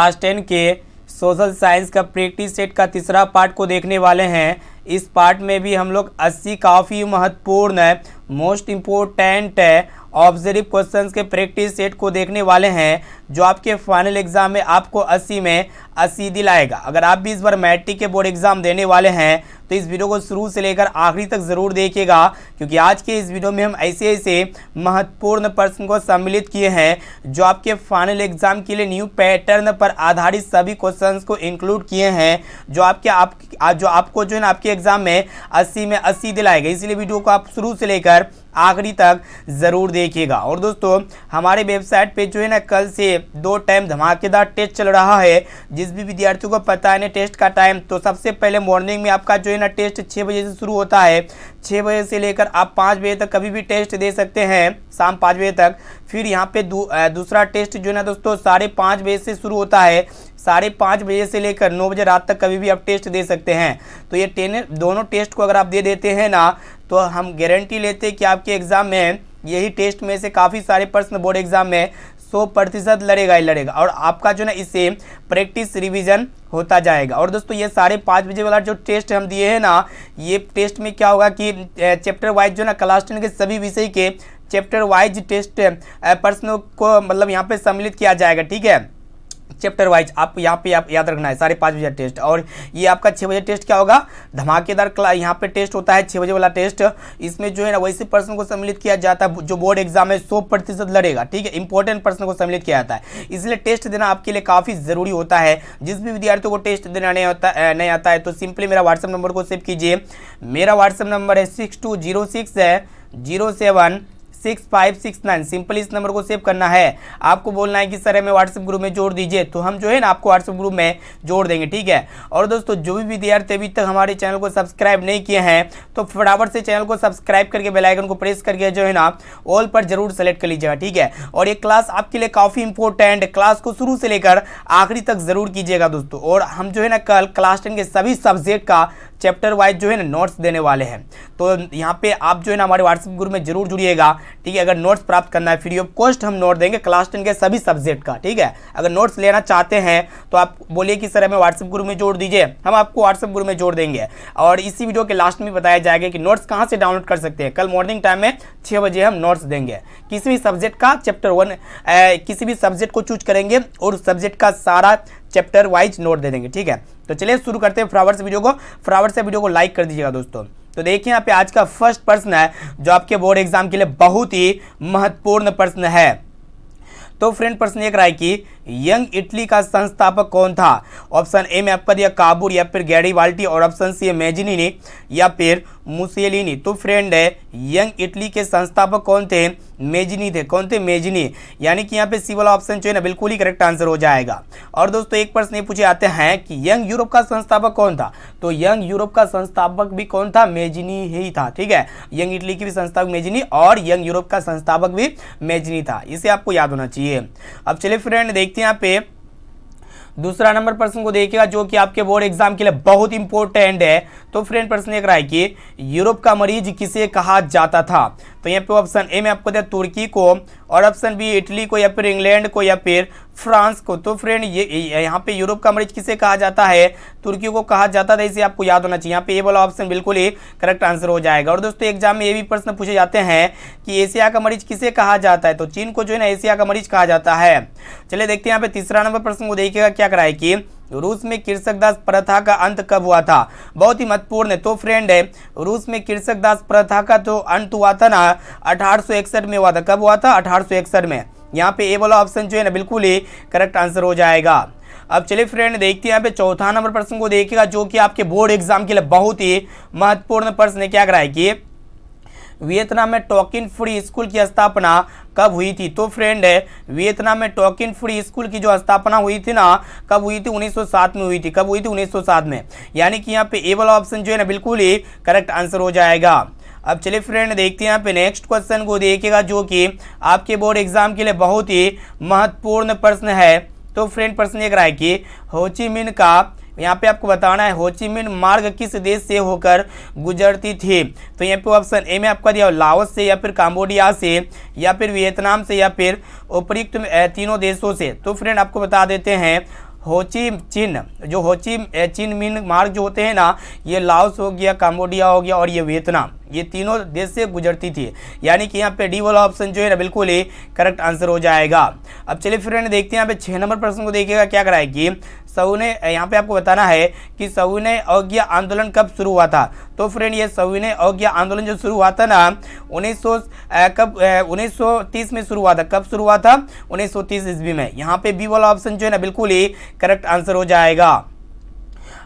Class 10 के social science का practice set का तीसरा पार्ट को देखने वाले हैं। इस पार्ट में भी हम लोग 80 काफ़ी महत्वपूर्ण है, मोस्ट इम्पोर्टेंट है ऑब्जर्व क्वेश्चंस के प्रैक्टिस सेट को देखने वाले हैं, जो आपके फाइनल एग्जाम में आपको 80 में 80 दिलाएगा। अगर आप भी इस बार मैट्रिक के बोर्ड एग्जाम देने वाले हैं तो इस वीडियो को शुरू से लेकर आखिरी तक ज़रूर देखिएगा, क्योंकि आज के इस वीडियो में हम ऐसे ऐसे महत्वपूर्ण प्रश्न को सम्मिलित किए हैं जो आपके फाइनल एग्जाम के लिए न्यू पैटर्न पर आधारित सभी क्वेश्चंस को इंक्लूड किए हैं, जो आपको जो है ना आपके एग्जाम में 80 में 80 दिलाएगा। इसलिए वीडियो को आप शुरू से लेकर आखिरी तक ज़रूर देखिएगा। और दोस्तों, हमारे वेबसाइट पे जो है ना कल से 2 टाइम धमाकेदार टेस्ट चल रहा है। जिस भी विद्यार्थियों को पता है ना टेस्ट का टाइम, तो सबसे पहले मॉर्निंग में आपका जो है ना टेस्ट 6 बजे से शुरू होता है। 6 बजे से लेकर आप 5 बजे तक कभी भी टेस्ट दे सकते हैं, शाम 5 बजे तक। फिर यहाँ पे दूसरा टेस्ट जो है ना दोस्तों 5:30 बजे से शुरू होता है। 5:30 बजे से लेकर 9 बजे रात तक कभी भी आप टेस्ट दे सकते हैं। तो ये दोनों टेस्ट को अगर आप दे देते हैं ना, तो हम गारंटी लेते हैं कि आपके एग्ज़ाम में यही टेस्ट में से काफ़ी सारे प्रश्न बोर्ड एग्ज़ाम में 100% लड़ेगा ही लड़ेगा, और आपका जो ना इससे प्रैक्टिस रिवीजन होता जाएगा। और दोस्तों, ये 5:30 बजे वाला जो टेस्ट हम दिए हैं ना, ये टेस्ट में क्या होगा कि चैप्टर वाइज जो ना क्लास 10 के सभी विषय के चैप्टर वाइज टेस्ट प्रश्नों को मतलब यहाँ पे सम्मिलित किया जाएगा। ठीक है, चैप्टर वाइज आप यहाँ पे आप याद रखना है 5:30 बजे टेस्ट। और ये आपका 6 बजे टेस्ट क्या होगा, धमाकेदार यहाँ पे टेस्ट होता है 6 बजे वाला टेस्ट। इसमें जो है ना वैसे प्रश्न को सम्मिलित किया जाता है जो बोर्ड एग्जाम में 100% लड़ेगा। ठीक है, इंपॉर्टेंट प्रश्न को सम्मिलित किया जाता है, इसलिए टेस्ट देना आपके लिए काफ़ी ज़रूरी होता है। जिस भी विद्यार्थियों को टेस्ट देना नहीं आता है तो सिंपली मेरा व्हाट्सएप नंबर को सेव कीजिए। मेरा व्हाट्सएप नंबर है 6206076569। सिंपल इस नंबर को सेव करना है। आपको बोलना है कि सर हमें व्हाट्सएप ग्रुप में जोड़ दीजिए, तो हम जो है ना आपको व्हाट्सएप ग्रुप में जोड़ देंगे। ठीक है, और दोस्तों, जो भी विद्यार्थी अभी तक हमारे चैनल को सब्सक्राइब नहीं किए हैं तो फटाफट से चैनल को सब्सक्राइब करके बेल आइकन को प्रेस करके जो है ना ऑल पर जरूर सेलेक्ट कर लीजिएगा। ठीक है, और ये क्लास आपके लिए काफ़ी इंपॉर्टेंट, क्लास को शुरू से लेकर आखिरी तक जरूर कीजिएगा दोस्तों। और हम जो है ना कल क्लास 10 के सभी सब्जेक्ट का चैप्टर वाइज जो है ना नोट्स देने वाले हैं, तो यहाँ पे आप जो है ना हमारे व्हाट्सएप ग्रुप में जरूर जुड़िएगा। ठीक है, अगर नोट्स प्राप्त करना है फ्री ऑफ कॉस्ट हम नोट देंगे क्लास 10 के सभी सब्जेक्ट का। ठीक है, अगर नोट्स लेना चाहते हैं तो आप बोलिए कि सर हमें व्हाट्सएप ग्रुप में जोड़ दीजिए, हम आपको व्हाट्सएप ग्रुप में जोड़ देंगे। और इसी वीडियो के लास्ट में बताया जाएगा कि नोट्स कहाँ से डाउनलोड कर सकते हैं। कल मॉर्निंग टाइम में 6 बजे हम नोट्स देंगे, किसी भी सब्जेक्ट का चैप्टर 1 किसी भी सब्जेक्ट को चूज करेंगे और सब्जेक्ट का सारा चैप्टर वाइज नोट दे देंगे। ठीक है, तो चलिए शुरू करते हैं फटाफट से वीडियो को लाइक कर दीजिएगा दोस्तों। तो देखिए यहाँ पे आज का फर्स्ट प्रश्न है जो आपके बोर्ड एग्जाम के लिए बहुत ही महत्वपूर्ण प्रश्न है। तो फ्रेंड, प्रश्न एक रहा है कि यंग इटली का संस्थापक कौन था। ऑप्शन ए में आपका दिया काबूर, या फिर गैरीबाल्टी, और ऑप्शन सी है मेजिनी, या फिर मुसेलिनी। तो फ्रेंड है यंग इटली के संस्थापक कौन थे, मेजिनी थे। कौन थे, मेजिनी, यानी कि यहाँ पे सी वाला ऑप्शन जो है ना बिल्कुल ही करेक्ट आंसर हो जाएगा। और दोस्तों, एक प्रश्न ये पूछे जाते हैं कि यंग यूरोप का संस्थापक कौन था। तो यंग यूरोप का संस्थापक भी कौन था, मेजिनी ही था। ठीक है, यंग इटली की भी संस्थापक मेजिनी और यंग यूरोप का संस्थापक भी मेजिनी था, इसे आपको याद होना चाहिए। अब चलिए फ्रेंड देखते हैं यहाँ पे दूसरा नंबर प्रश्न को देखिएगा जो कि आपके बोर्ड एग्जाम के लिए बहुत इंपॉर्टेंट है। तो फ्रेंड, प्रश्न एक रहा है कि यूरोप का मरीज किसे कहा जाता था। तो यहाँ पे ऑप्शन ए में आपको दिया तुर्की को, और ऑप्शन बी इटली को, या फिर इंग्लैंड को, या फिर फ्रांस को। तो फ्रेंड ये यहाँ पे यूरोप का मरीज किसे कहा जाता है, तुर्की को कहा जाता था, इसे आपको याद होना चाहिए। यहाँ पे ये वाला ऑप्शन बिल्कुल ही करेक्ट आंसर हो जाएगा। और दोस्तों, एग्जाम में ये भी प्रश्न पूछे जाते हैं कि एशिया का मरीज किसे कहा जाता है। तो चीन को जो है ना एशिया का मरीज कहा जाता है। चलिए देखते हैं यहाँ पे तीसरा नंबर प्रश्न को देखिएगा क्या कराए कि रूस में कृषक दास प्रथा का अंत कब हुआ था। बहुत ही महत्वपूर्ण है। तो फ्रेंड है रूस में कृषक दास प्रथा का तो अंत हुआ था ना 1861 में हुआ था। कब हुआ था, 1861 में। यहाँ पे ए वाला ऑप्शन जो है ना बिल्कुल ही करेक्ट आंसर हो जाएगा। अब चलिए फ्रेंड देखते हैं यहाँ पे चौथा नंबर प्रश्न को देखिएगा जो कि आपके बोर्ड एग्जाम के लिए बहुत ही महत्वपूर्ण प्रश्न है। क्या कराए कि वियतनाम में टोकिन फ्री स्कूल की स्थापना कब हुई थी। तो फ्रेंड है वियतनाम में टोकिन फ्री स्कूल की जो स्थापना हुई थी ना, कब हुई थी, 1907 में हुई थी। कब हुई थी, 1907 में। यानी कि यहाँ पे ए वाला ऑप्शन जो है ना बिल्कुल ही करेक्ट आंसर हो जाएगा। अब चलिए फ्रेंड देखते हैं यहाँ पे नेक्स्ट क्वेश्चन को देखिएगा जो कि आपके बोर्ड एग्जाम के लिए बहुत ही महत्वपूर्ण प्रश्न है। तो फ्रेंड, प्रश्न एक रहा है कि होची मिन्ह का यहाँ पे आपको बताना है होची मिन्ह मार्ग किस देश से होकर गुजरती थी। तो यहाँ पे ऑप्शन ए में आपका दिया लाओस से, या फिर काम्बोडिया से, या फिर वियतनाम से, या फिर उपयुक्त तीनों देशों से। तो फ्रेंड आपको बता देते हैं होची चिन, जो होची चिन मिन मार्ग जो होते हैं ना, ये लाओस हो गया, कंबोडिया हो गया और ये वियतनाम, ये तीनों देश से गुजरती थी। यानी कि यहाँ पे डी वाला ऑप्शन जो है ना बिल्कुल ही करेक्ट आंसर हो जाएगा। अब चलिए फ्रेंड देखते हैं यहाँ पे 6 नंबर प्रश्न को देखिएगा क्या करा है कि सविनय, यहाँ पे आपको बताना है कि सविनय अवज्ञा आंदोलन कब शुरू हुआ था। तो फ्रेंड ये सविनय अवज्ञा आंदोलन जो शुरू हुआ था ना 1930 में शुरू हुआ था। कब शुरू हुआ था? 1930 ईस्वी में। यहाँ पे बी वाला ऑप्शन जो है ना बिल्कुल ही करेक्ट आंसर हो जाएगा।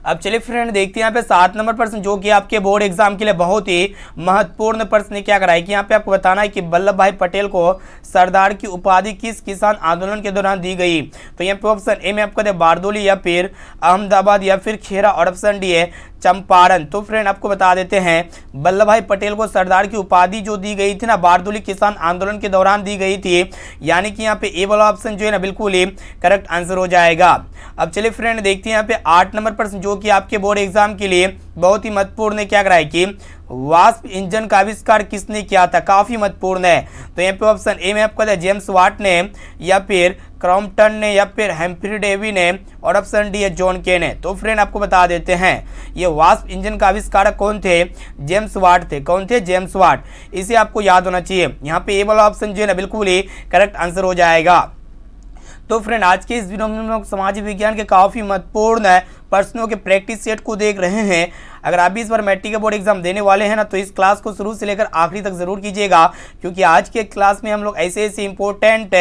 अब चलिए फ्रेंड देखते हैं यहाँ पे 7 नंबर प्रश्न जो कि आपके बोर्ड एग्जाम के लिए बहुत ही महत्वपूर्ण प्रश्न क्या कराए कि यहाँ पे आपको बताना है कि वल्लभ भाई पटेल को सरदार की उपाधि किस किसान आंदोलन के दौरान दी गई। तो यहाँ पे ऑप्शन ए में आपको दे बारदोली या फिर अहमदाबाद या फिर खेरा और ऑप्शन डी है चंपारण। तो फ्रेंड आपको बता देते हैं वल्लभ भाई पटेल को सरदार की उपाधि जो दी गई थी ना बारदोली किसान आंदोलन के दौरान दी गई थी। यानी कि यहाँ पे ए वाला ऑप्शन जो है ना बिल्कुल ही करेक्ट आंसर हो जाएगा। अब चलिए फ्रेंड देखते हैं यहाँ पे 8 नंबर प्रश्न जो कि आपके बोर्ड एग्जाम के लिए बहुत ही महत्वपूर्ण है क्या कराए कि वाष्प इंजन का आविष्कार किसने किया था। काफी महत्वपूर्ण है। तो यहाँ पे ऑप्शन ए में आपको है जेम्स वाट ने या फिर क्रॉम्पटन ने या फिर हेम्फ्री डेवी ने और ऑप्शन डी है जॉन के ने। तो फ्रेंड आपको बता देते हैं ये वाष्प इंजन का आविष्कारक कौन थे? जेम्स वाट थे। कौन थे? James Watt. इसे आपको याद होना चाहिए। यहाँ पे ए वाला ऑप्शन जो है ना बिल्कुल ही करेक्ट आंसर हो जाएगा। तो फ्रेंड आज के इस वीडियो में हम लोग सामाजिक विज्ञान के काफ़ी महत्वपूर्ण प्रश्नों के प्रैक्टिस सेट को देख रहे हैं। अगर आप भी इस बार मैट्रिक का बोर्ड एग्जाम देने वाले हैं ना तो इस क्लास को शुरू से लेकर आखिरी तक जरूर कीजिएगा, क्योंकि आज के क्लास में हम लोग ऐसे ऐसे इंपॉर्टेंट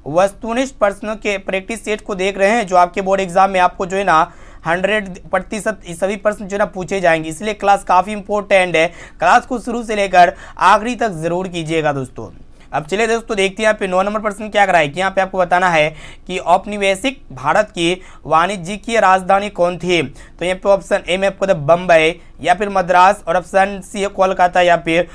वस्तुनिष्ठ प्रश्नों के प्रैक्टिस सेट को देख रहे हैं जो आपके बोर्ड एग्जाम में आपको जो है ना 100% सभी प्रश्न जो है ना पूछे जाएंगे। इसलिए क्लास काफ़ी इंपॉर्टेंट है। क्लास को शुरू से लेकर आखिरी तक जरूर कीजिएगा दोस्तों। अब चलिए दोस्तों देखते हैं यहाँ पे 9 नंबर प्रश्न क्या कराए कि यहाँ पे आपको बताना है कि औपनिवेशिक भारत की वाणिज्यिक राजधानी कौन थी। तो यहाँ पे ऑप्शन ए में आपको बम्बई या फिर मद्रास और ऑप्शन सी है कोलकाता या फिर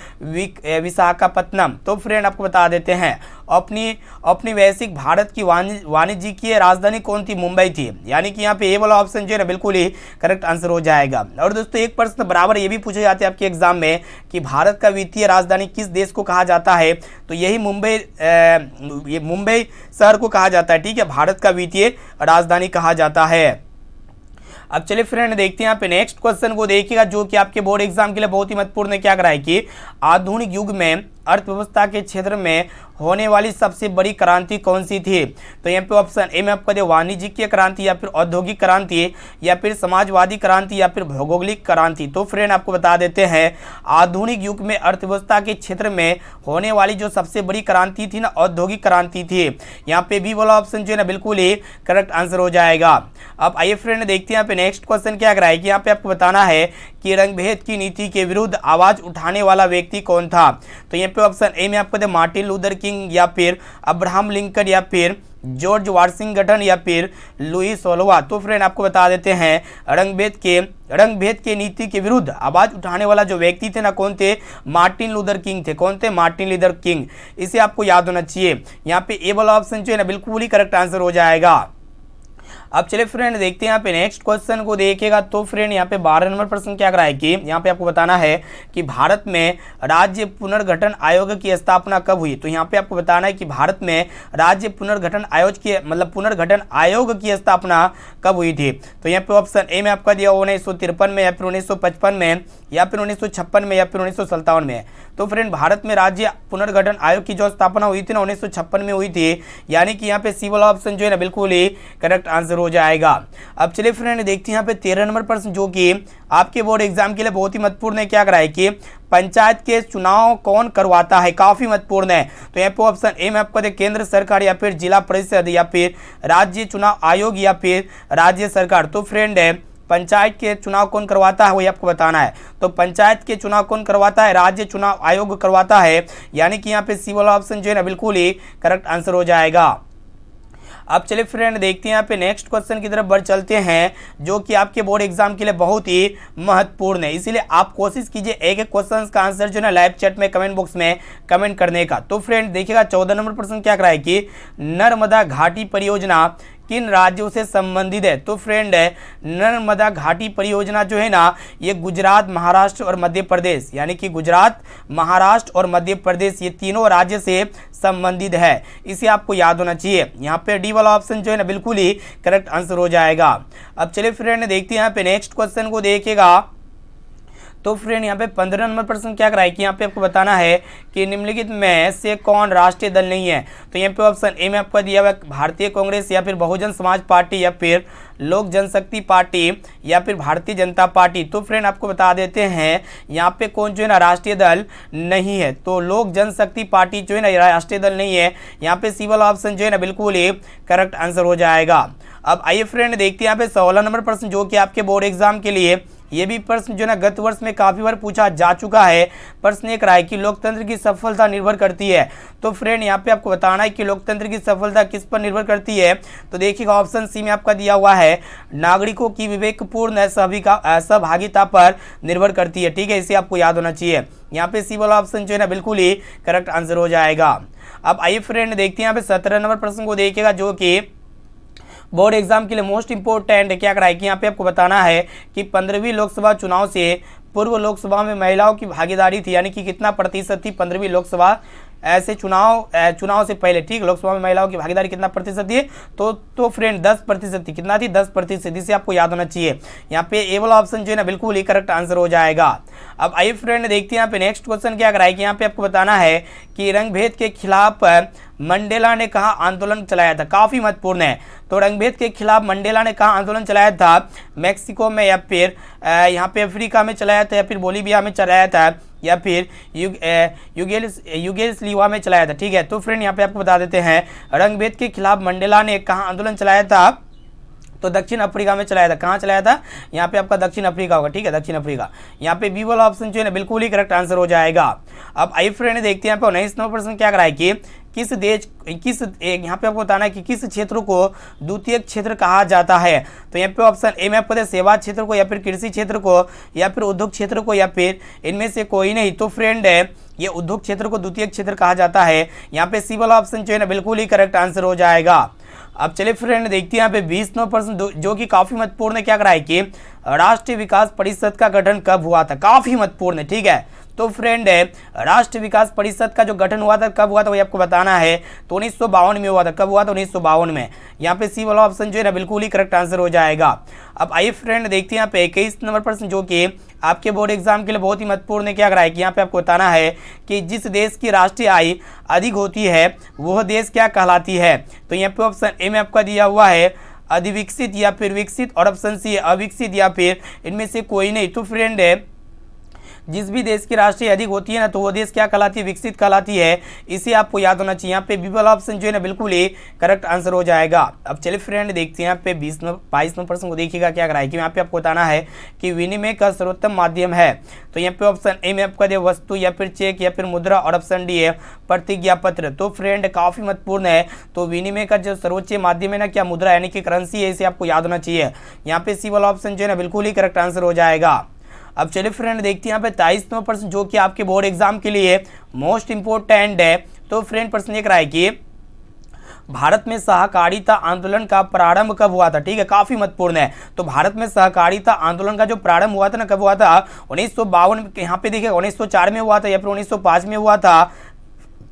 विशाखापत्तनम। तो फ्रेंड आपको बता देते हैं औपनिवेशिक भारत की वाणिज्यिक राजधानी कौन थी? मुंबई थी। यानी कि यहाँ पे ए वाला ऑप्शन जो है ना बिल्कुल ही करेक्ट आंसर हो जाएगा। और दोस्तों एक प्रश्न बराबर ये भी पूछे जाते हैं आपके एग्जाम में कि भारत का वित्तीय राजधानी किस देश को कहा जाता है। तो यही मुंबई शहर को कहा जाता है। ठीक है, भारत का वित्तीय राजधानी कहा जाता है। अब चलिए फ्रेंड देखते हैं यहाँ पे नेक्स्ट क्वेश्चन को देखिएगा जो कि आपके बोर्ड एग्जाम के लिए बहुत ही महत्वपूर्ण है क्या कराए कि आधुनिक युग में अर्थव्यवस्था के क्षेत्र में होने वाली सबसे बड़ी क्रांति कौन सी थी। तो यहाँ पे ऑप्शन ए में आपको दे वाणिज्यिक क्रांति या फिर औद्योगिक क्रांति या फिर समाजवादी क्रांति या फिर भौगोलिक क्रांति। तो फ्रेंड आपको बता देते हैं आधुनिक युग में अर्थव्यवस्था के क्षेत्र में होने वाली जो सबसे बड़ी क्रांति थी ना औद्योगिक क्रांति थी। यहाँ पे बी वाला ऑप्शन जो है ना बिल्कुल ही करेक्ट आंसर हो जाएगा। अब आइए फ्रेंड देखते हैं यहाँ पे नेक्स्ट क्वेश्चन क्या कराए कि यहाँ पे आपको बताना है कि रंगभेद की नीति के विरुद्ध आवाज उठाने वाला व्यक्ति कौन था। तो यहाँ पे ऑप्शन ए में आपको दे मार्टिन लूथर किंग या फिर अब्राहम लिंकन या फिर जॉर्ज वाशिंगटन या फिर लुई सोलवा। तो फ्रेंड आपको बता देते हैं रंगभेद के नीति के विरुद्ध आवाज उठाने वाला जो व्यक्ति थे ना कौन थे? मार्टिन लूथर किंग थे। कौन थे? Martin Luther king. इसे आपको याद होना चाहिए। यहाँ पे ए वाला ऑप्शन जो है ना बिल्कुल ही करेक्ट आंसर हो जाएगा। अब चलिए फ्रेंड देखते हैं यहाँ पे नेक्स्ट क्वेश्चन को देखिएगा। तो फ्रेंड यहाँ पे 12 नंबर प्रश्न क्या कराए कि यहाँ पे आपको बताना है कि भारत में राज्य पुनर्गठन आयोग की स्थापना कब हुई। तो यहाँ पे आपको बताना है कि भारत में राज्य पुनर्गठन पुनर्गठन आयोग की स्थापना कब हुई थी। तो यहाँ पे ऑप्शन ए में आपका दिया 1953 में या फिर 1955 में या फिर 1956 में या फिर 1957 में। तो फ्रेंड भारत में राज्य पुनर्गठन आयोग की जो स्थापना हुई थी ना 1956 में हुई थी। यानी कि यहाँ पे सी वाला ऑप्शन जो है ना बिल्कुल ही करेक्ट आंसर हो जाएगा। अब चलिए फ्रेंड देखते हैं यहाँ पे 13 नंबर प्रश्न जो कि आपके बोर्ड एग्जाम के लिए बहुत ही महत्वपूर्ण है क्या कराए कि पंचायत के चुनाव कौन करवाता है। काफी महत्वपूर्ण है। तो यहाँ पे ऑप्शन ए में आपको केंद्र सरकार या फिर जिला परिषद या फिर राज्य चुनाव आयोग या फिर राज्य सरकार। तो फ्रेंड है पंचायत के चुनाव कौन करवाता है वही आपको बताना है। तो पंचायत के चुनाव कौन करवाता है? राज्य चुनाव आयोग करवाता है। यानी कि यहाँ पे सी वाला ऑप्शन जो है ना बिल्कुल ही करेक्ट आंसर हो जाएगा। अब चलिए फ्रेंड देखते हैं यहाँ पे नेक्स्ट क्वेश्चन की तरफ बढ़ चलते हैं जो कि आपके बोर्ड एग्जाम के लिए बहुत ही महत्वपूर्ण है। इसीलिए आप कोशिश कीजिए एक एक क्वेश्चन का आंसर जो है ना लाइव चैट में कमेंट बॉक्स में कमेंट करने का। तो फ्रेंड देखिएगा 14 नंबर प्रश्न क्या कराए कि नर्मदा घाटी परियोजना किन राज्यों से संबंधित है? तो फ्रेंड नर्मदा घाटी परियोजना जो है ना, ये गुजरात, महाराष्ट्र और मध्य प्रदेश, यानी कि गुजरात, महाराष्ट्र और मध्य प्रदेश, ये तीनों राज्य से संबंधित है। इसे आपको याद होना चाहिए। यहाँ पे डी वाला ऑप्शन जो है ना बिल्कुल ही करेक्ट आंसर हो जाएगा। अब चलिए फ्रेंड देखते हैं यहाँ पे नेक्स्ट क्वेश्चन को देखिएगा। तो फ्रेंड यहाँ पे 15 नंबर प्रश्न क्या कराए कि यहाँ पे आपको बताना है कि निम्नलिखित में से कौन राष्ट्रीय दल नहीं है? तो यहाँ पे ऑप्शन ए में आपको दिया हुआ है भारतीय कांग्रेस, या फिर बहुजन समाज पार्टी, या फिर लोक जनशक्ति पार्टी, या फिर भारतीय जनता पार्टी। तो फ्रेंड आपको बता देते हैं यहाँ पे कौन जो है ना राष्ट्रीय दल नहीं है। तो लोक जनशक्ति पार्टी जो है ना राष्ट्रीय दल नहीं है। यहाँ पे सी वाला ऑप्शन जो है ना बिल्कुल ही करेक्ट आंसर हो जाएगा। अब आइए फ्रेंड देखते हैं यहाँ पे 16 नंबर प्रश्न जो कि आपके बोर्ड एग्जाम के लिए, ये भी प्रश्न जो ना गत वर्ष में काफी बार पूछा जा चुका है। प्रश्न एक रहा है कि लोकतंत्र की सफलता निर्भर करती है। तो फ्रेंड यहाँ पे आपको बताना है कि लोकतंत्र की सफलता किस पर निर्भर करती है? तो देखिएगा ऑप्शन सी में आपका दिया हुआ है नागरिकों की विवेकपूर्ण सहभागिता पर निर्भर करती है। ठीक है, इसे आपको याद होना चाहिए। यहाँ पे सी वाला ऑप्शन जो है ना बिल्कुल ही करेक्ट आंसर हो जाएगा। अब आइए फ्रेंड देखते हैं यहाँ पे 17 नंबर प्रश्न को देखिएगा जो कि बोर्ड एग्जाम के लिए मोस्ट इंपोर्टेंट क्या कराए कि यहाँ पे आपको बताना है कि 15वीं लोकसभा चुनाव से पूर्व लोकसभा में महिलाओं की भागीदारी थी, यानी कि कितना प्रतिशत थी 15वीं लोकसभा ऐसे चुनाव से पहले। ठीक, लोकसभा में महिलाओं की भागीदारी कितना प्रतिशत थी? तो फ्रेंड 10% थी। कितना थी? 10%। इसे आपको याद होना चाहिए। यहाँ पे ए वाला ऑप्शन जो है ना बिल्कुल ही करेक्ट आंसर हो जाएगा। अब आइए फ्रेंड देखते हैं यहाँ पे नेक्स्ट क्वेश्चन क्या कराए कि यहाँ पे आपको बताना है कि रंगभेद के खिलाफ मंडेला ने कहा आंदोलन चलाया था? काफी महत्वपूर्ण है। तो रंगभेद के खिलाफ मंडेला ने कहा आंदोलन चलाया था? मैक्सिको में, या फिर यहाँ पे अफ्रीका में चलाया था, या फिर बोलीविया में चलाया था, या फिर युगोस्लाविया में चलाया था? ठीक है, तो फ्रेंड यहाँ पे आपको बता देते हैं रंगभेद के खिलाफ मंडेला ने कहाँ आंदोलन चलाया था? तो दक्षिण अफ्रीका में चलाया था। कहाँ चलाया था? यहाँ पे आपका दक्षिण अफ्रीका होगा। ठीक है, दक्षिण अफ्रीका। यहाँ पे बी वाला ऑप्शन जो है ना बिल्कुल ही करेक्ट आंसर हो जाएगा। अब आइए फ्रेंड देखते हैं यहाँ पे 19 नंबर प्रश्न क्या कराए कि यहाँ पे आपको बताना है कि किस क्षेत्र को द्वितीय क्षेत्र कहा जाता है? तो यहाँ पे ऑप्शन ए में आपको सेवा क्षेत्र को, या फिर कृषि क्षेत्र को, या फिर उद्योग क्षेत्र को, या फिर इनमें से कोई नहीं। तो फ्रेंड ये उद्योग क्षेत्र को द्वितीय क्षेत्र कहा जाता है। यहाँ पे सी वाला ऑप्शन जो है ना बिल्कुल ही करेक्ट आंसर हो जाएगा। अब चलिए फ्रेंड देखते हैं यहाँ पे 20 नंबर प्रश्न जो कि काफी महत्वपूर्ण है क्या कराए कि राष्ट्रीय विकास परिषद का गठन कब हुआ था? काफी महत्वपूर्ण है। ठीक है, तो फ्रेंड राष्ट्रीय विकास परिषद का जो गठन हुआ था कब हुआ था वही आपको बताना है। तो 1952 में हुआ था। कब हुआ था? 1952 में। यहाँ पे सी वाला ऑप्शन जो है ना बिल्कुल ही करेक्ट आंसर हो जाएगा। अब आइए फ्रेंड देखते हैं यहाँ पे 21 नंबर प्रश्न जो कि आपके बोर्ड एग्जाम के लिए बहुत ही महत्वपूर्ण है क्या कराए कि यहाँ पे आपको बताना है कि जिस देश की राष्ट्रीय आय अधिक होती है वह देश क्या कहलाती है? तो यहाँ पे ऑप्शन ए में आपका दिया हुआ है अधिविकसित, या फिर विकसित, और ऑप्शन सी अविकसित, या फिर इनमें से कोई नहीं। तो फ्रेंड जिस भी देश की राष्ट्रीय अधिक होती है ना तो वो देश क्या कहलाती है? विकसित कहलाती है। इसे आपको याद होना चाहिए। यहाँ पे बी वाला ऑप्शन जो है ना बिल्कुल ही करेक्ट आंसर हो जाएगा। अब चलिए फ्रेंड देखते हैं यहाँ पे 22 नंबर प्रश्न को देखिएगा क्या कराए कि यहाँ पे आपको बताना है कि विनिमय का सर्वोत्तम माध्यम है। तो यहाँ पे ऑप्शन ए में आपका दिया वस्तु, या फिर चेक, या फिर मुद्रा, और ऑप्शन डी है प्रतिज्ञा पत्र। तो फ्रेंड काफी महत्वपूर्ण है। तो विनिमय का जो सर्वोच्च माध्यम है ना क्या मुद्रा यानी कि करेंसी है, इसे आपको याद होना चाहिए। यहाँ पे सी वाला ऑप्शन जो है ना बिल्कुल ही करेक्ट आंसर हो जाएगा। अब चलिए फ्रेंड देखते हैं यहाँ पे 23 नंबर प्रश्न जो कि आपके बोर्ड एग्जाम के लिए मोस्ट इंपोर्टेंट है। तो फ्रेंड प्रश्न एक रहा है कि भारत में सहकारिता आंदोलन का प्रारंभ कब हुआ था? ठीक है, काफी महत्वपूर्ण है। तो भारत में सहकारिता आंदोलन का जो प्रारंभ हुआ था ना कब हुआ था? 1952। यहाँ पे देखिए 1904 में हुआ था, या फिर 1905 में हुआ था,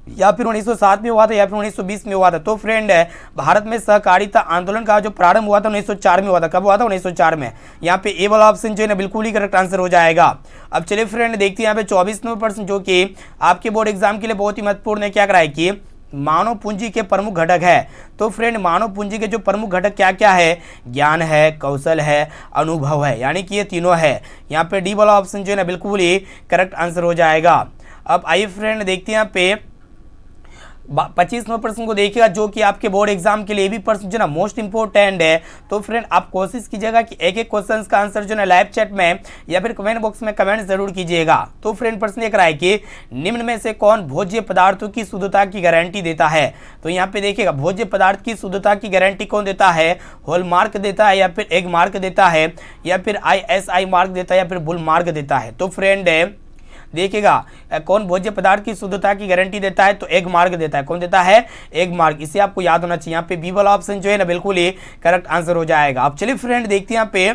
या फिर 1907 में हुआ था, या फिर 1920 में हुआ था। तो फ्रेंड भारत में सहकारिता आंदोलन का जो प्रारंभ हुआ था 1904 में हुआ था। कब हुआ था? 1904 में। यहाँ पे ए वाला ऑप्शन जो है ना बिल्कुल ही करेक्ट आंसर हो जाएगा। अब चलिए फ्रेंड देखते हैं यहाँ पे 24 नंबर प्रश्न जो कि आपके बोर्ड एग्जाम के लिए बहुत ही महत्वपूर्ण है क्या कराए कि मानव पूंजी के प्रमुख घटक है। तो फ्रेंड मानव पूंजी के जो प्रमुख घटक क्या क्या है? ज्ञान है, कौशल है, अनुभव है, यानी कि ये तीनों है। यहाँ पे डी वाला ऑप्शन जो है ना बिल्कुल ही करेक्ट आंसर हो जाएगा। अब आइए फ्रेंड देखते हैं यहाँ पे 25 नंबर प्रश्न को देखिएगा जो कि आपके बोर्ड एग्जाम के लिए भी प्रश्न जो ना मोस्ट इंपोर्टेंट है। तो फ्रेंड आप कोशिश कीजिएगा कि एक एक क्वेश्चन का आंसर जो ना लाइव चैट में या फिर कमेंट बॉक्स में कमेंट जरूर कीजिएगा। तो फ्रेंड प्रश्न एक रहा है कि निम्न में से कौन भोज्य पदार्थों की शुद्धता की गारंटी देता है? तो यहाँ पे देखिएगा भोज्य पदार्थ की शुद्धता की गारंटी कौन देता है? हॉल मार्क देता है, या फिर एग मार्क देता है, या फिर ISI मार्क देता है, या फिर बुल मार्क देता है। तो फ्रेंड देखिएगा कौन भोज्य पदार्थ की शुद्धता की गारंटी देता है, तो एग मार्क देता है। कौन देता है? Egg mark. इसे आपको याद होना चाहिए। यहाँ पे बी वाला ऑप्शन जो है ना बिल्कुल ही करेक्ट आंसर हो जाएगा। अब चलिए फ्रेंड देखते हैं यहाँ पे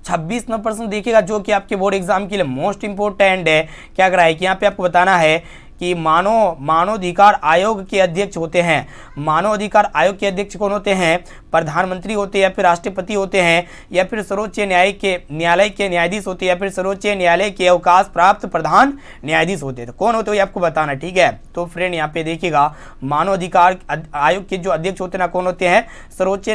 26 नंबर प्रश्न देखिएगा जो कि आपके बोर्ड एग्जाम के लिए मोस्ट इंपोर्टेंट है। क्या करा है कि यहाँ पे आपको बताना है कि मानवाधिकार आयोग के अध्यक्ष होते हैं। मानवाधिकार आयोग के अध्यक्ष कौन होते हैं? प्रधानमंत्री होते हैं, या फिर राष्ट्रपति होते हैं, या फिर सर्वोच्च न्यायालय के न्यायाधीश होते हैं, या फिर सर्वोच्च न्यायालय के अवकाश प्राप्त प्रधान न्यायाधीश होते हैं। तो कौन होते हैं आपको बताना, ठीक है। तो फ्रेंड यहाँ पे देखिएगा मानवाधिकार आयोग के जो अध्यक्ष होते हैं ना कौन होते हैं? सर्वोच्च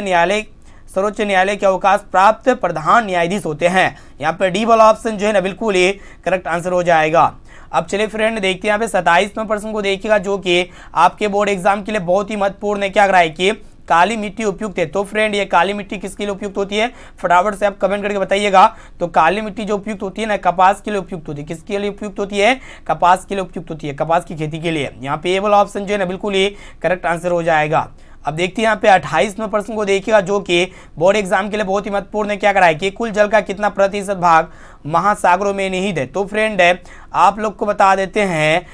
न्यायालय के अवकाश प्राप्त प्रधान न्यायाधीश होते हैं। यहाँ पे डी वाला ऑप्शन जो है ना बिल्कुल ही करेक्ट आंसर हो जाएगा। अब चलिए फ्रेंड देखते हैं यहाँ पे 27वें प्रश्न को देखिएगा जो कि आपके बोर्ड एग्जाम के लिए बहुत ही महत्वपूर्ण है। क्या करा है कि काली मिट्टी उपयुक्त है। तो फ्रेंड ये काली मिट्टी किसके लिए उपयुक्त होती है? फटाफट से आप कमेंट करके बताइएगा। तो काली मिट्टी जो उपयुक्त होती है ना कपास के लिए उपयुक्त होती है। किसके लिए उपयुक्त होती है? कपास के लिए उपयुक्त होती है, कपास की खेती के लिए। यहाँ पे ये वाला ऑप्शन जो है ना बिल्कुल ही करेक्ट आंसर हो जाएगा। अब देखते हैं यहाँ पे 28वें प्रश्न को देखिएगा जो कि बोर्ड एग्जाम के लिए बहुत ही महत्वपूर्ण है। क्या करा है कि कुल जल का कितना प्रतिशत भाग महासागरों में निहित है? तो फ्रेंड आप लोग को बता देते हैं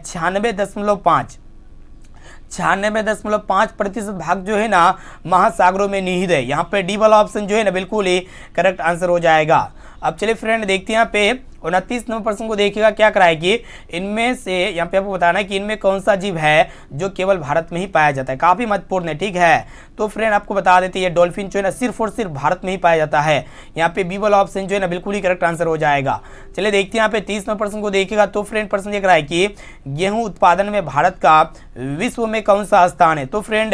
96.5% भाग जो है ना महासागरों में निहित है। यहाँ पे डी वाला ऑप्शन जो है ना बिल्कुल ही करेक्ट आंसर हो जाएगा। अब चलिए फ्रेंड देखते हैं यहाँ पे 29 नंबर प्रश्न को देखिएगा। क्या करा है कि इनमें से यहाँ पे आपको बताना है कि इनमें कौन सा जीव है जो केवल भारत में ही पाया जाता है। काफी महत्वपूर्ण है, ठीक है। तो फ्रेंड आपको बता देते हैं डॉल्फिन जो है ना सिर्फ और सिर्फ भारत में ही पाया जाता है। यहाँ पे बी वाला ऑप्शन जो है ना बिल्कुल ही करेक्ट आंसर हो जाएगा। चलिए देखते हैं यहाँ पे 30 नंबर प्रश्न को देखिएगा। तो फ्रेंड प्रश्न देख रहा है कि गेहूं उत्पादन में भारत का विश्व में कौन सा स्थान है? तो फ्रेंड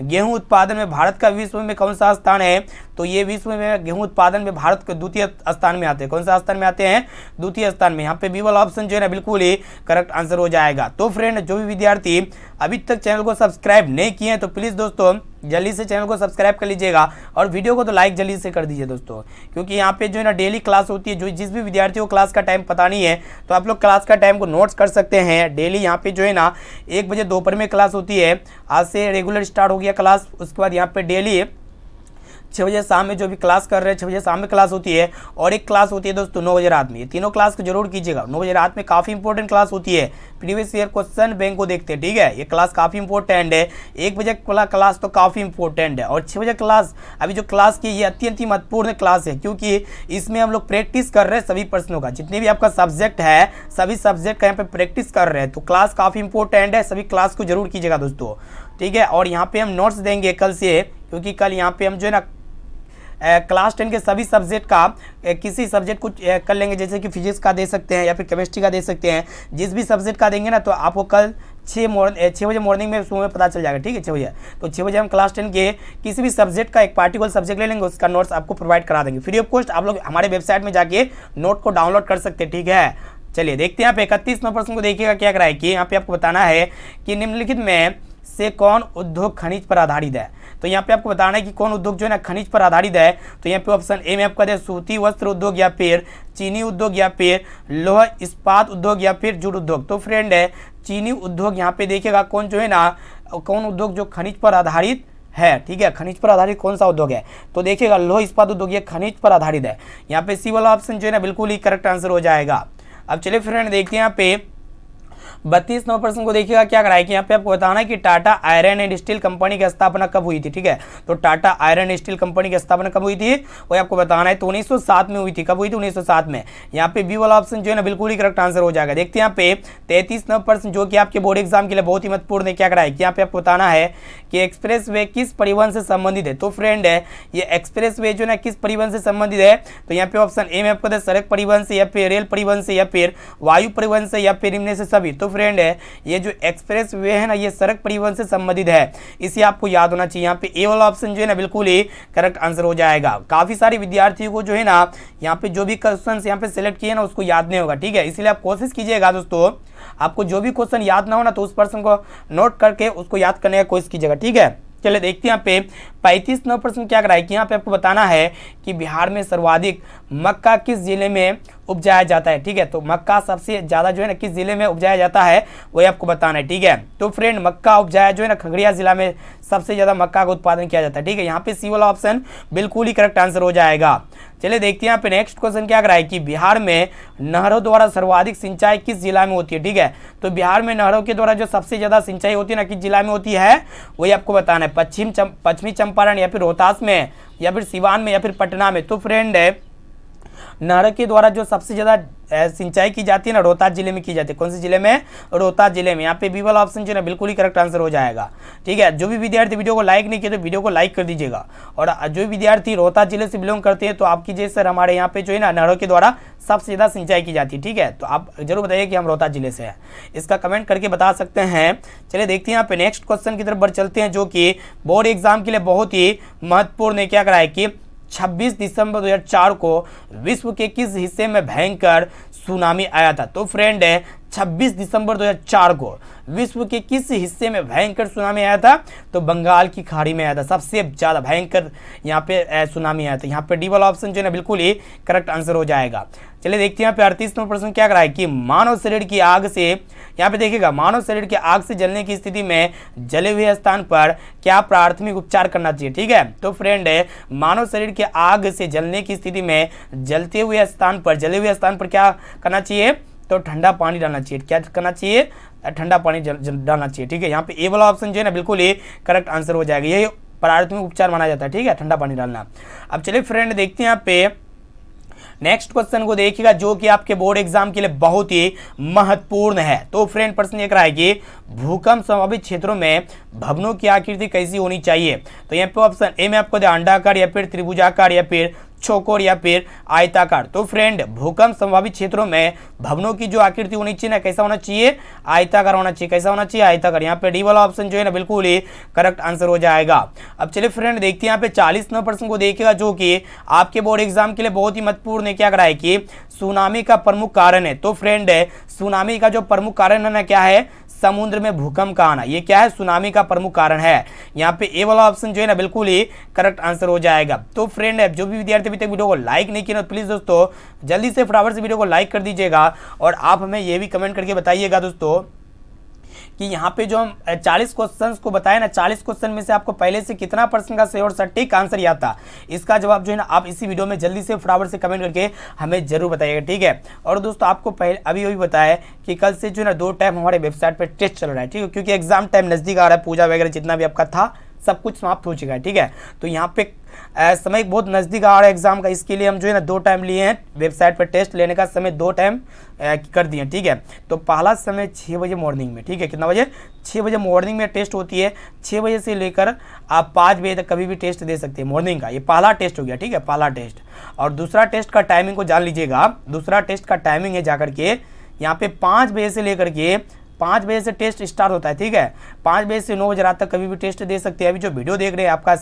गेहूं उत्पादन में भारत का विश्व में कौन सा स्थान है? तो ये विश्व में गेहूं उत्पादन में भारत के द्वितीय स्थान में आते हैं। कौन सा स्थान में आते हैं? द्वितीय स्थान में। यहाँ पे बी वाला ऑप्शन जो है ना बिल्कुल ही करेक्ट आंसर हो जाएगा। तो फ्रेंड जो भी विद्यार्थी अभी तक चैनल को सब्सक्राइब नहीं किए हैं तो प्लीज दोस्तों जल्दी से चैनल को सब्सक्राइब कर लीजिएगा और वीडियो को तो लाइक जल्दी से कर दीजिए दोस्तों, क्योंकि यहाँ पे जो है ना डेली क्लास होती है। जो जिस भी विद्यार्थी को क्लास का टाइम पता नहीं है तो आप लोग क्लास का टाइम को नोट्स कर सकते हैं। डेली यहाँ पे जो है ना 1 बजे दोपहर में क्लास होती है। आज से रेगुलर स्टार्ट हो गया क्लास। उसके बाद यहाँ पे डेली 6 बजे शाम में जो भी क्लास कर रहे हैं 6 बजे शाम में क्लास होती है, और एक क्लास होती है दोस्तों 9 बजे रात में। ये तीनों क्लास को जरूर कीजिएगा। 9 बजे रात में काफ़ी इंपॉर्टेंट क्लास होती है। प्रीवियस ईयर क्वेश्चन बैंक को देखते हैं, ठीक है। ये क्लास काफ़ी इंपॉर्टेंट है। 1 बजे वाला क्लास तो काफ़ी इंपॉर्टेंट है, और 6 बजे क्लास अभी जो क्लास की ये अत्यंत ही महत्वपूर्ण क्लास है, क्योंकि इसमें हम लोग प्रैक्टिस कर रहे हैं सभी प्रश्नों का। जितने भी आपका सब्जेक्ट है सभी सब्जेक्ट का यहाँ पे प्रैक्टिस कर रहे हैं। तो क्लास काफ़ी इंपॉर्टेंट है, सभी क्लास को जरूर कीजिएगा दोस्तों, ठीक है। और यहाँ पे हम नोट्स देंगे कल से, क्योंकि कल यहाँ पे हम जो है ना क्लास 10 के सभी सब्जेक्ट का किसी सब्जेक्ट को कर लेंगे। जैसे कि फिजिक्स का दे सकते हैं या फिर केमिस्ट्री का दे सकते हैं। जिस भी सब्जेक्ट का देंगे ना तो आपको कल 6 बजे मॉर्निंग में सुबह में पता चल जाएगा, ठीक है। 6 बजे तो 6 बजे हम क्लास 10 के किसी भी सब्जेक्ट का एक पार्टिकुलर सब्जेक्ट ले लेंगे, उसका नोट्स आपको प्रोवाइड करा देंगे फ्री ऑफ कॉस्ट। आप लोग हमारे वेबसाइट में जाके नोट को डाउनलोड कर सकते हैं, ठीक है। चलिए देखते हैं यहाँ पे 31 नंबर प्रश्न को देखिएगा। क्या कराए कि यहाँ पे आपको बताना है कि निम्नलिखित में से कौन उद्योग खनिज पर आधारित है। तो यहाँ पे आपको बताना है कि कौन उद्योग जो है ना खनिज पर आधारित है। तो यहाँ पे ऑप्शन ए में आपका दे सूती वस्त्र उद्योग, या फिर चीनी उद्योग, या फिर लोह इस्पात उद्योग, या फिर जूट उद्योग। तो फ्रेंड चीनी उद्योग यहाँ पे देखिएगा कौन जो है ना कौन उद्योग जो खनिज पर आधारित है, ठीक है। खनिज पर आधारित कौन सा उद्योग है? तो देखिएगा लोह इस्पात उद्योग ये खनिज पर आधारित है। यहाँ पे सी वाला ऑप्शन जो है ना बिल्कुल ही करेक्ट आंसर हो जाएगा। अब चलिए फ्रेंड देखते हैं यहाँ पे 32 नंबर प्रश्न को देखिएगा। क्या कराए कि यहाँ पे आपको बताना है कि Tata iron and steel company की स्थापना कब हुई थी, ठीक है। तो Tata iron and steel company की स्थापना कब हुई थी वो आपको बताना है। तो 1907 में हुई थी। कब हुई थी? 1907 में। यहाँ पे बी वाला ऑप्शन जो है ना बिल्कुल ही करेक्ट आंसर हो जाएगा। देखते हैं यहाँ पे 33 नंबर प्रश्न जो कि आपके बोर्ड एग्जाम के लिए बहुत ही महत्वपूर्ण है। क्या कराए कि यहाँ पे आपको बताना है कि एक्सप्रेस वे किस परिवहन से संबंधित है। तो फ्रेंड ये एक्सप्रेस वे जो है किस परिवहन से संबंधित है? तो यहाँ पे ऑप्शन ए में आपको सड़क परिवहन से, या फिर रेल परिवहन से, या फिर वायु परिवहन से, या फिर इनमें से सभी। तो फ्रेंड ये जो एक्सप्रेस वे है ना ये सड़क परिवहन से संबंधित है, इसे आपको याद होना चाहिए। यहाँ पे ए वाला ऑप्शन जो है ना बिल्कुल ही करेक्ट आंसर हो जाएगा। काफी सारे विद्यार्थियों को जो है ना यहाँ पे जो भी क्वेश्चन यहाँ पे सिलेक्ट किए ना उसको याद नहीं होगा, ठीक है। इसलिए आप कोशिश कीजिएगा दोस्तों, आपको जो भी क्वेश्चन याद ना हो ना तो उस पर्सन को नोट करके उसको याद करने की कोशिश कीजिएगा, ठीक है। चलिए देखते हैं यहाँ पे 35 नंबर प्रश्न क्या कराए कि यहाँ पे आपको बताना है कि बिहार में सर्वाधिक मक्का किस जिले में उपजाया जाता है, ठीक है। तो मक्का सबसे ज्यादा जो है ना किस जिले में उपजाया जाता है वही आपको बताना है, ठीक है। तो फ्रेंड मक्का उपजाया जो है ना खगड़िया जिला में सबसे ज्यादा मक्का का उत्पादन किया जाता है, ठीक है। यहाँ पे सी वाला ऑप्शन बिल्कुल ही करेक्ट आंसर हो जाएगा। चलिए देखते हैं यहाँ पे नेक्स्ट क्वेश्चन क्या कर रहा है कि बिहार में नहरों द्वारा सर्वाधिक सिंचाई किस जिला में होती है। ठीक है, तो बिहार में नहरों के द्वारा जो सबसे ज्यादा सिंचाई होती है ना, किस जिला में होती है वही आपको बताना है। पश्चिमी चंपारण या फिर रोहतास में या फिर सिवान में या फिर पटना में। तो फ्रेंड नहर के द्वारा जो सबसे ज़्यादा सिंचाई की जाती है ना, रोहतास जिले में की जाती है। कौन से जिले में? रोहतास जिले में। यहाँ पे बी वाला ऑप्शन जो है ना बिल्कुल ही करेक्ट आंसर हो जाएगा। ठीक है, जो भी विद्यार्थी वीडियो को लाइक नहीं किए तो वीडियो को लाइक कर दीजिएगा। और जो विद्यार्थी रोहतास जिले से बिलोंग करते हैं तो आप कीजिए सर हमारे यहाँ पे जो है ना नहरों के द्वारा सबसे ज़्यादा सिंचाई की जाती है। ठीक है, तो आप जरूर बताइए कि हम रोहतास जिले से हैं, इसका कमेंट करके बता सकते हैं। चलिए देखते हैं यहाँ पे नेक्स्ट क्वेश्चन की तरफ बढ़ चलते हैं, जो कि बोर्ड एग्जाम के लिए बहुत ही महत्वपूर्ण है। क्या कराए कि 26 दिसंबर 2004 को विश्व के किस हिस्से में भयंकर सुनामी आया था। तो फ्रेंड 26 दिसंबर 2004 को विश्व के किस हिस्से में भयंकर सुनामी आया था? तो बंगाल की खाड़ी में आया था, सबसे ज्यादा भयंकर यहाँ पे सुनामी आया था। यहाँ पे डी वाला ऑप्शन जो है ना बिल्कुल ही करेक्ट आंसर हो जाएगा। चलिए देखते हैं यहाँ पे 38 नंबर प्रश्न क्या कराए कि मानव शरीर की आग से, यहाँ पे देखिएगा, मानव शरीर की आग से जलने की स्थिति में जले हुए स्थान पर क्या प्राथमिक उपचार करना चाहिए। ठीक है, तो फ्रेंड मानव शरीर की आग से जलने की स्थिति में जले हुए स्थान पर क्या करना चाहिए? तो ठंडा पानी डालना चाहिए। क्या करना चाहिए? ठंडा पानी डालना चाहिए। ठीक है, यहाँ पे ए वाला ऑप्शन जो है ना बिल्कुल ही करेक्ट आंसर हो जाएगा। यही प्राथमिक उपचार माना जाता है। ठीक है, ठंडा पानी डालना। अब चलिए फ्रेंड देखते हैं यहाँ पे नेक्स्ट क्वेश्चन को देखिएगा, जो कि आपके बोर्ड एग्जाम के लिए बहुत ही महत्वपूर्ण है। तो फ्रेंड प्रश्न ये कराए कि भूकंप संभावित क्षेत्रों में भवनों की आकृति कैसी होनी चाहिए। तो यहाँ पे ऑप्शन ए में आपको अंडाकार या फिर त्रिभुजाकार या फिर चौकोर या फिर आयताकार। तो फ्रेंड भूकंप संभावित क्षेत्रों में भवनों की जो आकृति होनी चाहिए ना, कैसा होना चाहिए? आयताकार होना चाहिए। कैसा होना चाहिए? आयताकार। यहाँ पे डी वाला ऑप्शन जो है ना बिल्कुल ही करेक्ट आंसर हो जाएगा। अब चलिए फ्रेंड देखते हैं यहाँ पे 40 नंबर प्रश्न को देखिएगा, जो कि आपके बोर्ड एग्जाम के लिए बहुत ही महत्वपूर्ण है। क्या कराए कि सुनामी का प्रमुख कारण है। तो फ्रेंड सुनामी का जो प्रमुख कारण है ना, क्या है? समुद्र में भूकंप का आना। ये क्या है? सुनामी का प्रमुख कारण है। यहाँ पे ए वाला ऑप्शन जो है ना बिल्कुल ही करेक्ट आंसर हो जाएगा। तो फ्रेंड जो भी विद्यार्थी अभी तक वीडियो को लाइक नहीं किया तो प्लीज दोस्तों जल्दी से फटाफट से वीडियो को लाइक कर दीजिएगा। और आप हमें ये भी कमेंट करके बताइएगा दोस्तों कि यहाँ पे जो हम 40 क्वेश्चंस को बताए ना, 40 क्वेश्चन में से आपको पहले से कितना परसेंट का सही और सटीक आंसर याद था। इसका जवाब जो है ना आप इसी वीडियो में जल्दी से फटाफट से कमेंट करके हमें जरूर बताइएगा। ठीक है, और दोस्तों आपको पहले अभी बताया कि कल से जो है ना 2 टाइम हमारे वेबसाइट पर टेस्ट चल रहा है। ठीक है, क्योंकि एग्जाम टाइम नजदीक आ रहा है, पूजा वगैरह जितना भी आपका था सब कुछ समाप्त हो चुका है। ठीक है, तो यहाँ पे समय बहुत नज़दीक आ रहा है एग्जाम का, इसके लिए हम जो है ना 2 टाइम लिए हैं। वेबसाइट पर टेस्ट लेने का समय 2 टाइम कर दिए। ठीक है, तो पहला समय 6 बजे मॉर्निंग में। ठीक है, कितना बजे? 6 बजे मॉर्निंग में टेस्ट होती है। 6 बजे से लेकर आप 5 बजे तक कभी भी टेस्ट दे सकते हैं मॉर्निंग का। ये पहला टेस्ट हो गया। ठीक है, पहला टेस्ट। और दूसरा टेस्ट का टाइमिंग को जान लीजिएगा। दूसरा टेस्ट का टाइमिंग है जाकर के यहाँ पे 5 बजे से लेकर के 5 बजे से टेस्ट स्टार्ट होता है। ठीक है, 5 बजे से 9 बजे रात तक कभी भी टेस्ट दे सकते हैं। अभी जो वीडियो देख रहे हैं आपका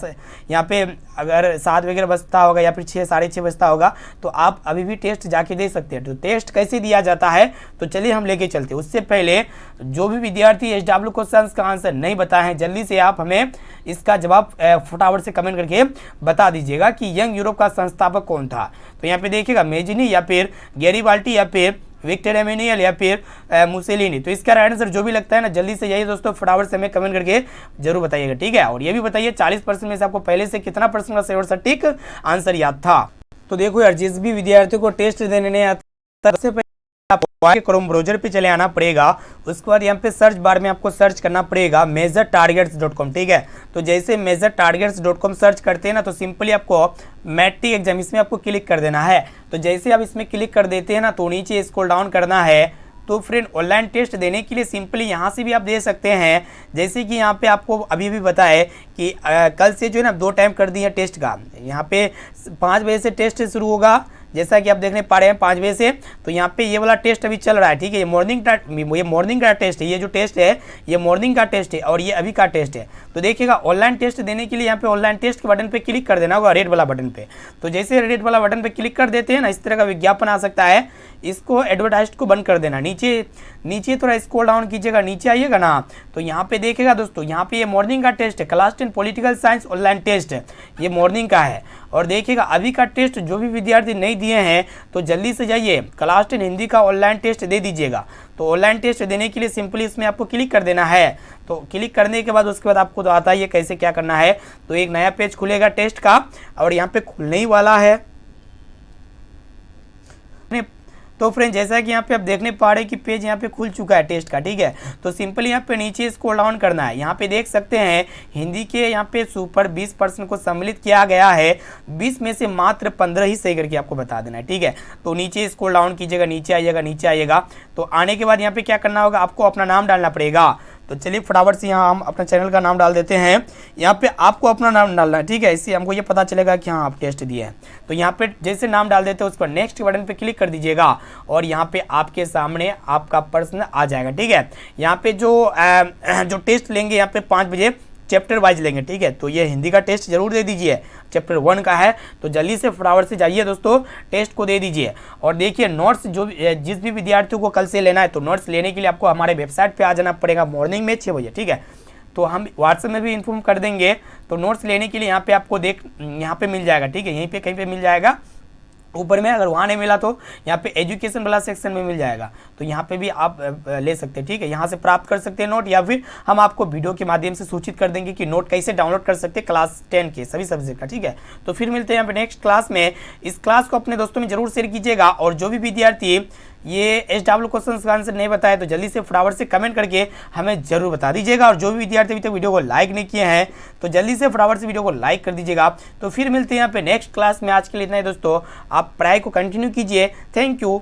यहाँ पे अगर 7 वगैरह बजता होगा या फिर 6 साढ़े 6 बजता होगा तो आप अभी भी टेस्ट जाके दे सकते हैं। तो टेस्ट कैसे दिया जाता है तो चलिए हम लेके चलते हैं। उससे पहले जो भी विद्यार्थी SW क्वेश्चन का आंसर नहीं बताए हैं जल्दी से आप हमें इसका जवाब फटाफट से कमेंट करके बता दीजिएगा कि यंग यूरोप का संस्थापक कौन था। तो यहाँ पे देखिएगा मेजिनी या फिर गैरीबाल्टी या फिर विक्टर एमेनियल या फिर मुसेलिनी। तो इसका राइट आंसर जो भी लगता है ना जल्दी से यही दोस्तों फटाफट से हमें कमेंट करके जरूर बताइएगा। ठीक है, और ये भी बताइए 40% में से आपको पहले से कितना परसेंट का सही और सटीक आंसर याद था। तो देखो यार, जिस भी विद्यार्थी को टेस्ट देने नहीं आता सबसे पहले क्रोम ब्राउजर पे चले आना पड़ेगा। उसके बाद यहाँ पे सर्च बार में आपको सर्च करना पड़ेगा measuretargets.com। ठीक है, तो जैसे measuretargets.com सर्च करते हैं ना तो सिंपली आपको मैट्रिक एग्जाम इसमें आपको क्लिक कर देना है। तो जैसे आप इसमें क्लिक कर देते हैं ना तो नीचे स्क्रॉल डाउन करना है। तो फ्रेंड ऑनलाइन टेस्ट देने के लिए सिंपली यहाँ से भी आप दे सकते हैं। जैसे कि यहाँ पे आपको अभी भी बताए कि कल से जो है ना 2 टाइम कर दिए टेस्ट का। यहाँ पे 5 बजे से टेस्ट शुरू होगा, जैसा कि आप देखने पा रहे हैं 5 बजे से। तो यहाँ पे ये वाला टेस्ट अभी चल रहा है। ठीक है, ये मॉर्निंग का टेस्ट है। ये जो टेस्ट है ये मॉर्निंग का टेस्ट है और ये अभी का टेस्ट है। तो देखिएगा ऑनलाइन टेस्ट देने के लिए यहाँ पे ऑनलाइन टेस्ट के बटन पे क्लिक कर देना होगा, रेड वाला बटन पे। तो जैसे रेड वाला बटन पे क्लिक कर देते हैं ना इस तरह का विज्ञापन आ सकता है। इसको एडवर्टाइज को बंद कर देना। नीचे थोड़ा स्क्रॉल डाउन कीजिएगा, नीचे आइएगा ना तो यहाँ पे देखिएगा दोस्तों, यहाँ पे ये मॉर्निंग का टेस्ट है, class 10 political science online test है, ये मॉर्निंग का है। और देखिएगा अभी का टेस्ट जो भी विद्यार्थी नहीं दिए हैं तो जल्दी से जाइए क्लास 10 हिंदी का ऑनलाइन टेस्ट दे दीजिएगा। तो ऑनलाइन टेस्ट देने के लिए सिंपली इसमें आपको क्लिक कर देना है। तो क्लिक करने के बाद उसके बाद आपको तो आता ही है कैसे क्या करना है। तो एक नया पेज खुलेगा टेस्ट का और यहाँ पे खुलने ही वाला है। तो फ्रेंड जैसा कि यहाँ पे आप देखने पा रहे हैं कि पेज यहाँ पे खुल चुका है टेस्ट का, ठीक है। तो सिंपली यहाँ पे नीचे स्क्रॉल डाउन करना है। यहाँ पे देख सकते हैं हिंदी के यहाँ पे सुपर 20% को सम्मिलित किया गया है, 20 में से मात्र 15 ही सही करके आपको बता देना है, ठीक है। तो नीचे स्क्रॉल डाउन कीजिएगा, नीचे आइएगा, नीचे आइएगा। तो आने के बाद यहाँ पे क्या करना होगा, आपको अपना नाम डालना पड़ेगा। तो चलिए फटाफट से यहाँ हम अपना चैनल का नाम डाल देते हैं। यहाँ पे आपको अपना नाम डालना है, ठीक है। इससे हमको ये पता चलेगा कि हाँ आप टेस्ट दिए हैं। तो यहाँ पे जैसे नाम डाल देते हैं उस पर नेक्स्ट बटन पे क्लिक कर दीजिएगा और यहाँ पे आपके सामने आपका प्रश्न आ जाएगा, ठीक है। यहाँ पे जो टेस्ट लेंगे यहाँ पे 5 बजे चैप्टर वाइज लेंगे, ठीक है। तो ये हिंदी का टेस्ट जरूर दे दीजिए, चैप्टर 1 का है। तो जल्दी से फटाफट से जाइए दोस्तों, टेस्ट को दे दीजिए। और देखिए नोट्स जिस भी विद्यार्थियों को कल से लेना है, तो नोट्स लेने के लिए आपको हमारे वेबसाइट पे आ जाना पड़ेगा मॉर्निंग में 6 बजे, ठीक है। तो हम व्हाट्सएप में भी इन्फॉर्म कर देंगे। तो नोट्स लेने के लिए यहाँ पे आपको यहाँ पे मिल जाएगा, ठीक है। यहीं पे कहीं पे मिल जाएगा ऊपर में, अगर वहाँ नहीं मिला तो यहाँ पे एजुकेशन वाला सेक्शन में मिल जाएगा। तो यहाँ पे भी आप ले सकते हैं, ठीक है। यहाँ से प्राप्त कर सकते हैं नोट, या फिर हम आपको वीडियो के माध्यम से सूचित कर देंगे कि नोट कैसे डाउनलोड कर सकते हैं क्लास 10 के सभी सब्जेक्ट का, ठीक है। तो फिर मिलते हैं यहाँ पे नेक्स्ट क्लास में। इस क्लास को अपने दोस्तों में जरूर शेयर कीजिएगा। और जो भी विद्यार्थी ये SW क्वेश्चन का आंसर नहीं बताया तो जल्दी से फटाफट से कमेंट करके हमें जरूर बता दीजिएगा। और जो भी विद्यार्थी अभी तक वीडियो को लाइक नहीं किए हैं तो जल्दी से फटाफट से वीडियो को लाइक कर दीजिएगा। तो फिर मिलते हैं यहाँ पे नेक्स्ट क्लास में। आज के लिए इतना ही दोस्तों, आप पढ़ाई को कंटिन्यू कीजिए। Thank you.